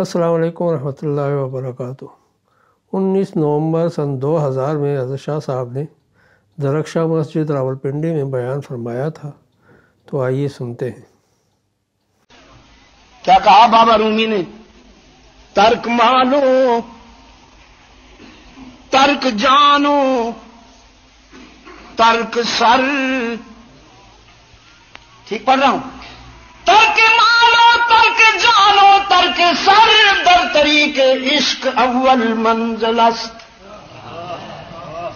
السلام علیکم ورحمۃ اللہ وبرکاتہ۔ 19 نومبر سن 2000 میں حضرت شاہ صاحب نے درخشاں مسجد راولپنڈی میں بیان فرمایا تھا، تو آئیے سنتے ہیں۔ کیا کہا بابا رومی نے؟ ترک مانو، ترک جانو، ترک سر۔ ٹھیک پڑھ رہا ہوں؟ ترک مانو، ترک جانو، ترک سر، در طریق عشق اول منزل است۔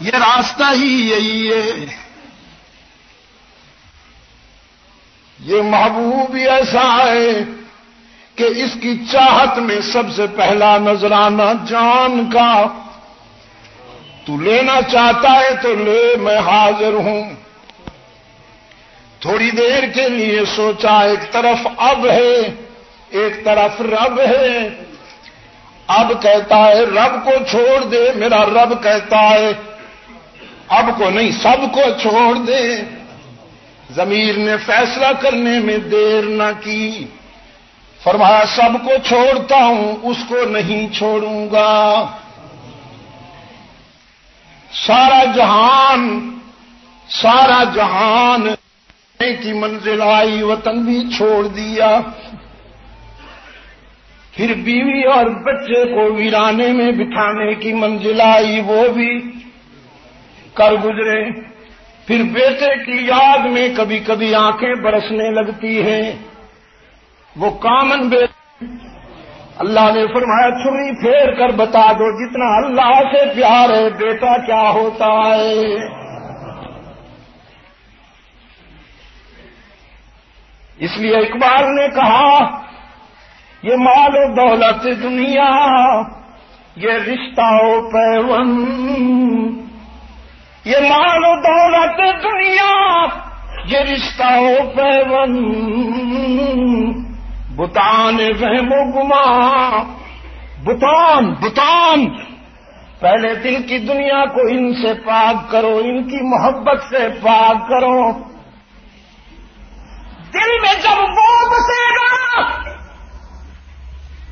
یہ راستہ ہی یہی ہے۔ یہ محبوب ایسا ہے کہ اس کی چاہت میں سب سے پہلا نذرانہ جان کا۔ تو لینا چاہتا ہے تو لے، میں حاضر ہوں۔ تھوڑی دیر کے لیے سوچا، ایک طرف اب ہے، ایک طرف رب ہے۔ اب کہتا ہے رب کو چھوڑ دے، میرا رب کہتا ہے اب کو نہیں، سب کو چھوڑ دے۔ ضمیر نے فیصلہ کرنے میں دیر نہ کی، فرمایا سب کو چھوڑتا ہوں، اس کو نہیں چھوڑوں گا۔ سارا جہان کی منزل آئی، وطن بھی چھوڑ دیا۔ پھر بیوی اور بچے کو ویرانے میں بٹھانے کی منزل آئی، وہ بھی کر گزرے۔ پھر بیٹے کی یاد میں کبھی کبھی آنکھیں برسنے لگتی ہیں، وہ کامن بیٹے۔ اللہ نے فرمایا چھری پھیر کر بتا دو، جتنا اللہ سے پیار ہے بیٹا کیا ہوتا ہے۔ اس لیے اقبال نے کہا یہ مال و دولت دنیا، یہ رشتہ و پیوند، یہ مال و دولت دنیا، یہ رشتہ و پیوند، بتان وہم و گمان، بتان پہلے دل کی دنیا کو ان سے پاک کرو، ان کی محبت سے پاک کرو۔ دل میں جب وہ بسے گا،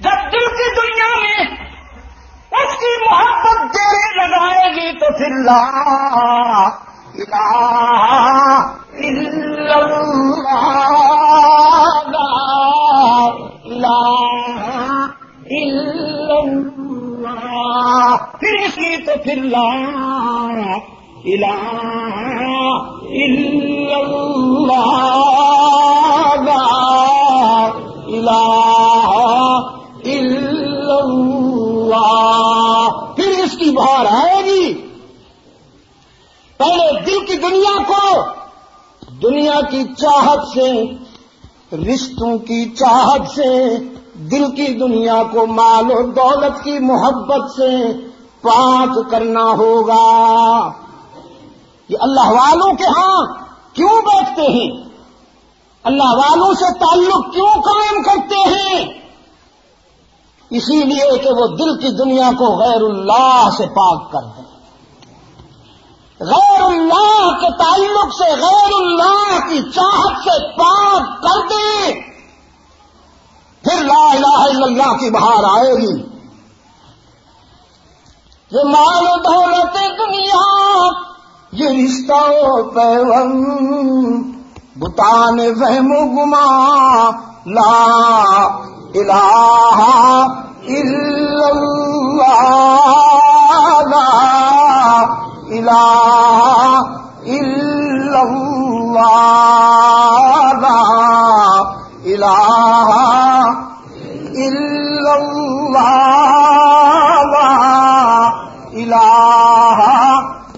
جب دل کی دنیا میں اس کی محبت ڈیرے لگائے گی تو پھر لا الہ الا اللہ، لا الہ الا اللہ، پھر اس کی تو پھر لا الہ الا اللہ، لا الہ الا اللہ، پھر اس کی بہار آئے گی۔ پہلے دل کی دنیا کو دنیا کی چاہت سے، رشتوں کی چاہت سے، دل کی دنیا کو مال و دولت کی محبت سے پاک کرنا ہوگا۔ یہ اللہ والوں کے ہاں کیوں بیٹھتے ہیں؟ اللہ والوں سے تعلق کیوں قائم کرتے ہیں؟ اسی لیے کہ وہ دل کی دنیا کو غیر اللہ سے پاک کر دیں، غیر اللہ کے تعلق سے، غیر اللہ کی چاہت سے پاک کر دیں، پھر لا الہ الا اللہ کی بہار آئے گی۔ یہ مال و دولت دنیا، یہ رشتہ و پیوند، بتان وہم و گمان، لا الہ الا اللہ، لا الہ الا اللہ، لا الہ الا اللہ، لا الہ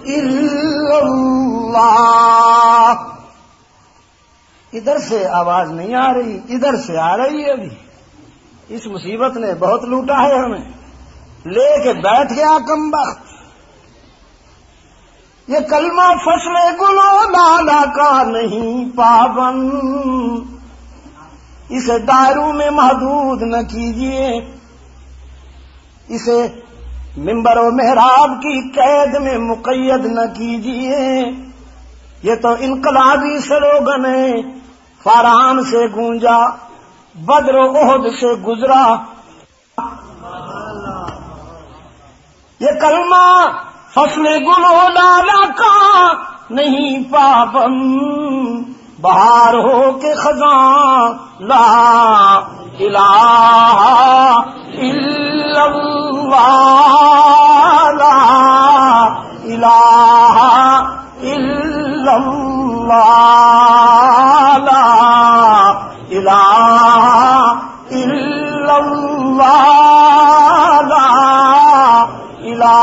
الا اللہ۔ ادھر سے آواز نہیں آ رہی، ادھر سے آ رہی ہے ابھی۔ اس مصیبت نے بہت لوٹا ہے ہمیں، لے کے بیٹھ گیا کمبخت۔ یہ کلمہ فصل گلو لالا کا نہیں پابند، اسے دائروں میں محدود نہ کیجیے، اسے ممبر و محراب کی قید میں مقید نہ کیجیے۔ یہ تو انقلابی سلوگن ہے، فاران سے گونجا، بدر و احد سے گزرا، یہ کلمہ فصل گل و لالا کا نہیں پابند، بہار ہو کے خزاں لا الہ الا اللہ، لا الہ الا اللہ، لا الہ الا اللہ، لا الہ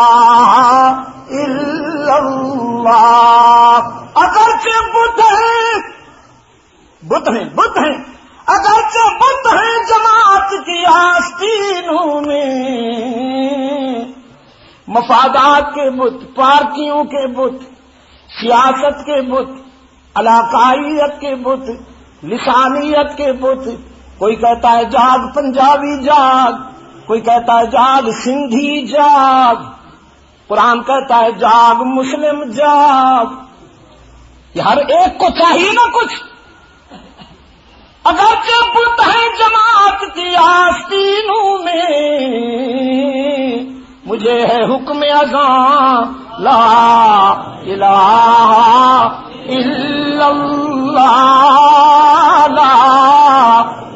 الا اللہ۔ اگرچہ بت ہیں اگرچہ بت ہیں جماعت کی آستینوں میں، مفادات کے بت، پارٹیوں کے بت، سیاست کے بت، علاقائیت کے بت، لسانیت کے بت۔ کوئی کہتا ہے جاگ پنجابی جاگ، کوئی کہتا ہے جاگ سندھی جاگ، قرآن کہتا ہے جاگ مسلم جاگ۔ یہ ہر ایک کو چاہیے نا کچھ۔ اگرچہ بت ہے جماعت کی آستینوں میں، مجھے ہے حکم اذاں لا الہ الا اللہ، لا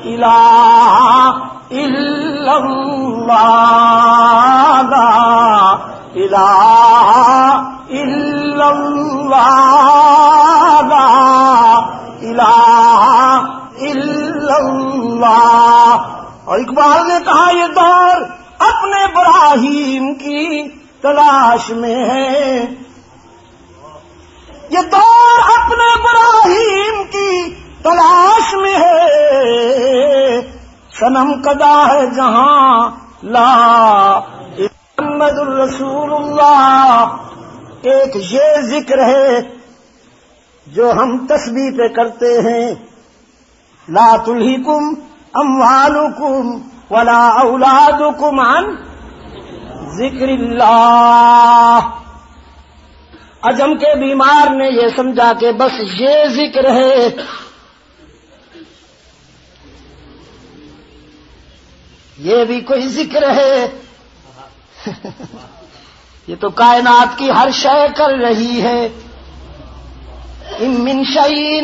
الہ الا اللہ، لا الہ الا اللہ، لا الہ الا اللہ۔ اور اقبال نے کہا یہ دور اپنے ابراہیم کی تلاش میں ہے، یہ دور اپنے ابراہیم کی تلاش میں ہے، صنم کدا ہے جہاں لا محمد الرسول اللہ۔ ایک یہ ذکر ہے جو ہم تسبیح پہ کرتے ہیں، لا تلہکم اموالکم ولا اولادکم عن ذکر اللہ۔ عجم کے بیمار نے یہ سمجھا کہ بس یہ ذکر ہے، یہ بھی کوئی ذکر ہے؟ یہ تو کائنات کی ہر شے کر رہی ہے۔ ان من شیء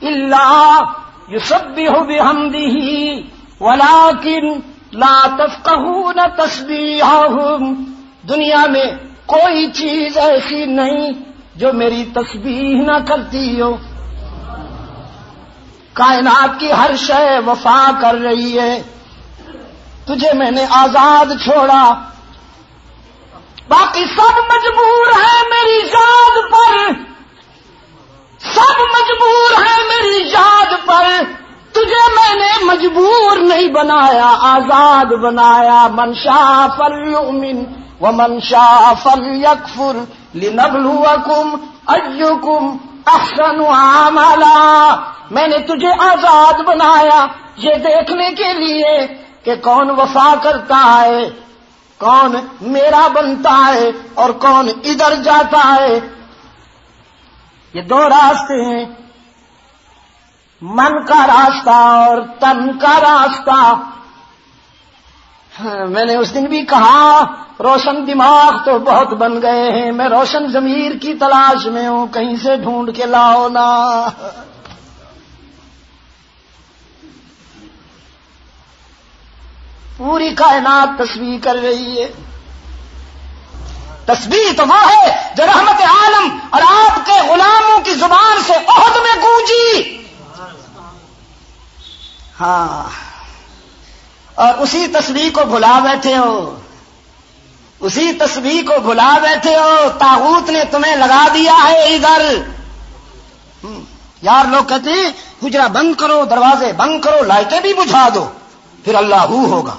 الا یسبح بحمدہ ولکن لا تفقہون تسبیحہم۔ دنیا میں کوئی چیز ایسی نہیں جو میری تسبیح نہ کرتی ہو۔ کائنات کی ہر شے وفا کر رہی ہے۔ تجھے میں نے آزاد چھوڑا، باقی سب مجبور ہیں میری یاد پر، سب مجبور ہیں میری یاد پر۔ تجھے میں نے مجبور نہیں بنایا، آزاد بنایا۔ من شاء فلیؤمن ومن شاء فلیکفر لنبلوکم ایکم احسن عملا۔ میں نے تجھے آزاد بنایا یہ دیکھنے کے لیے کہ کون وفا کرتا ہے، کون میرا بنتا ہے اور کون ادھر جاتا ہے۔ یہ دو راستے ہیں، من کا راستہ اور تن کا راستہ۔ میں نے اس دن بھی کہا روشن دماغ تو بہت بن گئے ہیں، میں روشن ضمیر کی تلاش میں ہوں، کہیں سے ڈھونڈ کے لاؤ نا۔ پوری کائنات تسبیح کر رہی ہے۔ تسبیح تو وہ ہے جو رحمت عالم اور آپ کے غلاموں کی زبان سے عہد میں گونجی۔ ہاں، اور اسی تسبیح کو بھلا بیٹھے ہو، اسی تسبیح کو بھلا بیٹھے ہو۔ طاغوت نے تمہیں لگا دیا ہے ادھر۔ یار لوگ کہتے ہیں حجرہ بند کرو، دروازے بند کرو، لائٹیں بھی بجھا دو، پھر اللہ ہوگا۔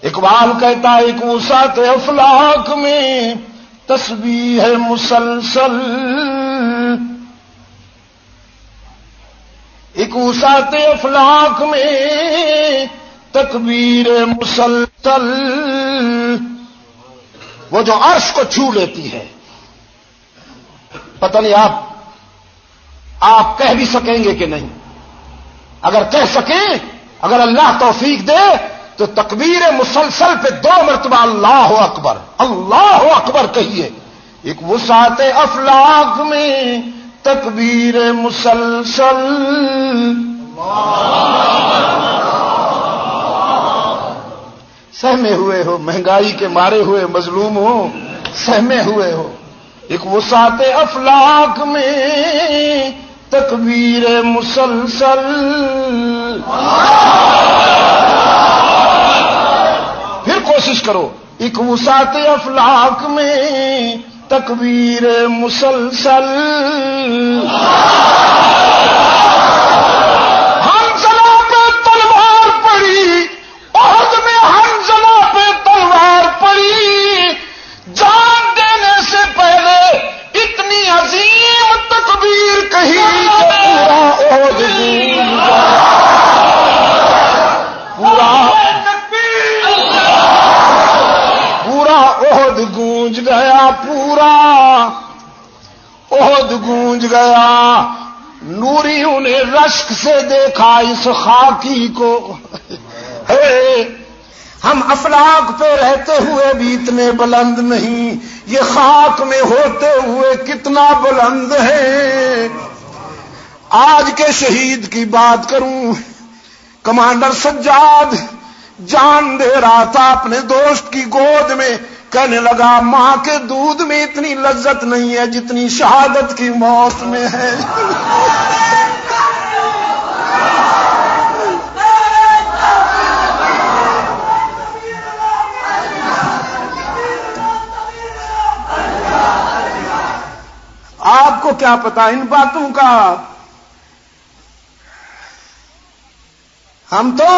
اقبال کہتا ہے ایک وسعت افلاک میں تسبیح ہے مسلسل، ایک وسعت افلاک میں تکبیر مسلسل، وہ جو عرش کو چھو لیتی ہے۔ پتہ نہیں آپ کہہ بھی سکیں گے کہ نہیں؟ اگر کہہ سکیں، اگر اللہ توفیق دے تو تکبیر مسلسل پہ 2 مرتبہ اللہ اکبر کہیے. ایک وسعت افلاک میں تکبیر مسلسل. سہمے ہوئے ہو، مہنگائی کے مارے ہوئے مظلوم ہو، سہمے ہوئے ہو. ایک وسعت افلاک میں تکبیر مسلسل. پھر کوشش کرو. ایک وسعت افلاک میں تکبیر مسلسل. حنظلہ پہ تلوار پڑی، احد میں حنظلہ پہ تلوار پڑی، جان دینے سے پہلے اتنی عظیم تکبیر کہی پورا احد گونج گیا، پورا احد گونج گیا. نوریوں نے رشک سے دیکھا اس خاکی کو. ہم افلاک پہ رہتے ہوئے بھی اتنے بلند نہیں، یہ خاک میں ہوتے ہوئے کتنا بلند ہے. آج کے شہید کی بات کروں. کمانڈر سجاد جان دے رہا تھا اپنے دوست کی گود میں، کہنے لگا ماں کے دودھ میں اتنی لذت نہیں ہے جتنی شہادت کی موت میں ہے. آپ کو کیا پتا ان باتوں کا؟ ہم تو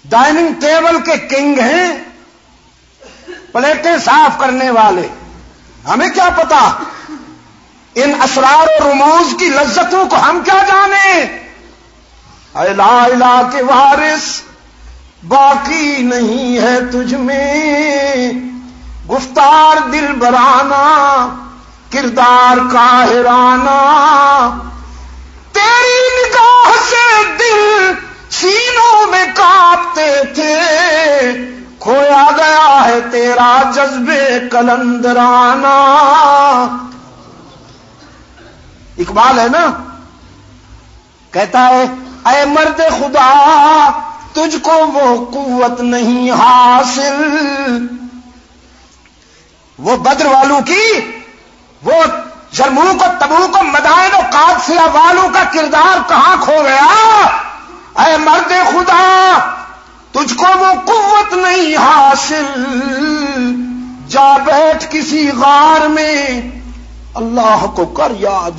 ڈائننگ ٹیبل کے کنگ ہیں، پلیٹیں صاف کرنے والے. ہمیں کیا پتا ان اسرار و رموز کی لذتوں کو؟ ہم کیا جانیں؟ اے لا الہ کے وارث باقی نہیں ہے تجھ میں، گفتار دل برانہ کردار قاہرانہ. تیری نگاہ سے دل سینوں میں کانپتے تھے، کھویا گیا ہے تیرا جذبے کلندرانہ. اقبال ہے نا، کہتا ہے اے مرد خدا تجھ کو وہ قوت نہیں حاصل. وہ بدر والوں کی، وہ جرموک و تبوک و مدائن و قادسیہ والوں کا کردار کہاں کھو گیا؟ اے مرد خدا تجھ کو وہ قوت نہیں حاصل. جا بیٹھ کسی غار میں اللہ کو کر یاد.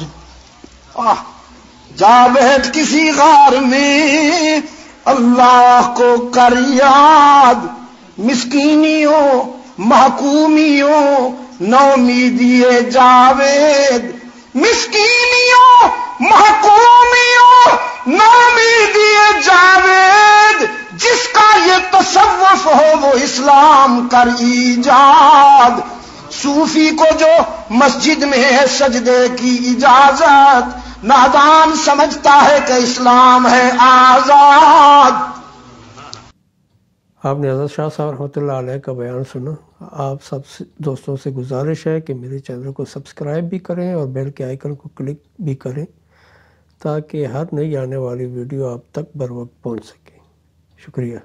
جا بیٹھ کسی غار میں اللہ کو کر یاد. مسکینیوں محکومیوں نومیدی جاوید، مسکینیوں محکومیوں نومیدی جاوید. جس کا یہ تصوف ہو وہ اسلام کر ایجاد. صوفی کو جو مسجد میں ہے سجدے کی اجازت، نادان سمجھتا ہے کہ اسلام ہے آزاد. آپ نے حضرت شاہ صاحب رحمۃ اللہ علیہ کا بیان سنا. آپ سب دوستوں سے گزارش ہے کہ میرے چینل کو سبسکرائب بھی کریں اور بیل کے آئیکن کو کلک بھی کریں تاکہ ہر نئی آنے والی ویڈیو آپ تک بر وقت پہنچ سکے. شکریہ.